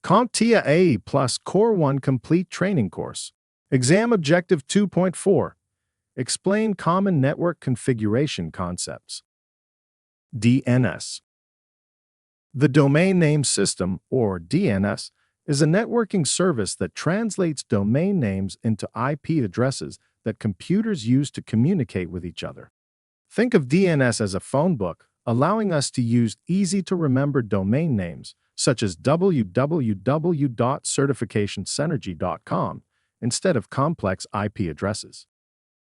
CompTIA A plus Core 1 Complete Training Course. Exam Objective 2.4. Explain Common Network Configuration Concepts. DNS. The Domain Name System, or DNS, is a networking service that translates domain names into IP addresses that computers use to communicate with each other. Think of DNS as a phone book, allowing us to use easy-to-remember domain names, such as www.certificationcynergy.com, instead of complex IP addresses.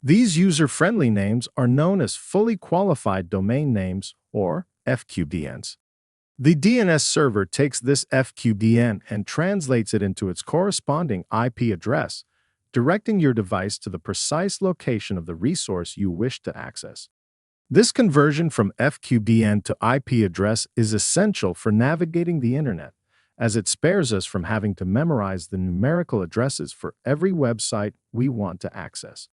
These user-friendly names are known as fully qualified domain names, or FQDNs. The DNS server takes this FQDN and translates it into its corresponding IP address, directing your device to the precise location of the resource you wish to access. This conversion from FQDN to IP address is essential for navigating the internet, as it spares us from having to memorize the numerical addresses for every website we want to access.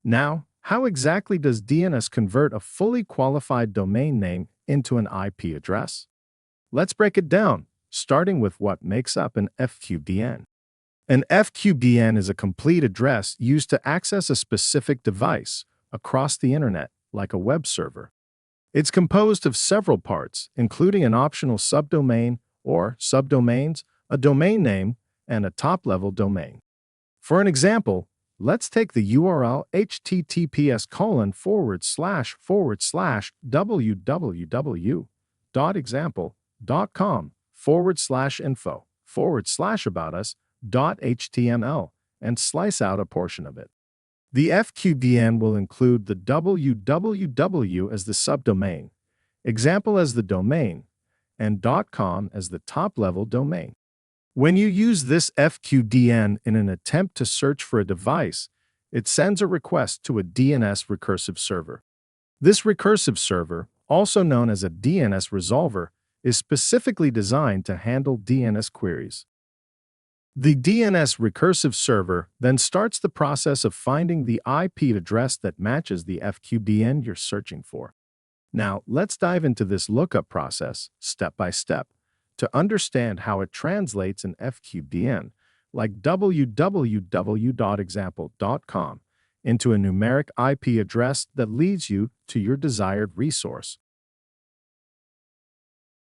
Now, how exactly does DNS convert a fully qualified domain name into an IP address? Let's break it down, starting with what makes up an FQDN. An FQDN is a complete address used to access a specific device across the internet, like a web server. It's composed of several parts, including an optional subdomain or subdomains, a domain name, and a top-level domain. For an example, let's take the URL https://www.example.com/info/about-us.html and slice out a portion of it. The FQDN will include the www as the subdomain, example as the domain, and .com as the top-level domain. When you use this FQDN in an attempt to search for a device, it sends a request to a DNS recursive server. This recursive server, also known as a DNS resolver, is specifically designed to handle DNS queries. The DNS recursive server then starts the process of finding the IP address that matches the FQDN you're searching for. Now, let's dive into this lookup process, step by step, to understand how it translates an FQDN, like www.example.com, into a numeric IP address that leads you to your desired resource.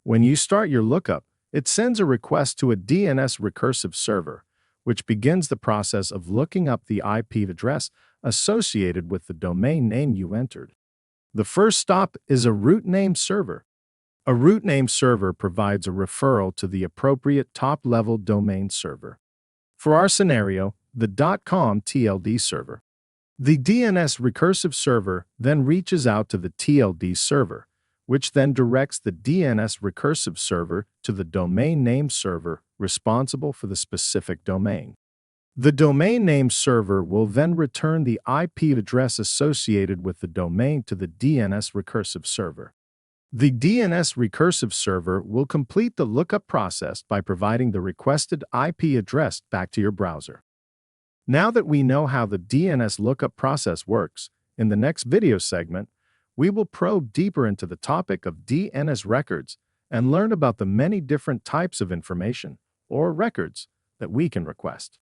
When you start your lookup, it sends a request to a DNS recursive server, which begins the process of looking up the IP address associated with the domain name you entered. The first stop is a root name server. A root name server provides a referral to the appropriate top-level domain server. For our scenario, the .com TLD server. The DNS recursive server then reaches out to the TLD server, which then directs the DNS recursive server to the domain name server responsible for the specific domain. The domain name server will then return the IP address associated with the domain to the DNS recursive server. The DNS recursive server will complete the lookup process by providing the requested IP address back to your browser. Now that we know how the DNS lookup process works, in the next video segment, we will probe deeper into the topic of DNS records and learn about the many different types of information, or records, that we can request.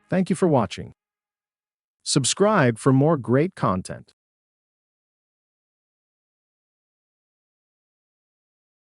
Thank you for watching. Subscribe for more great content.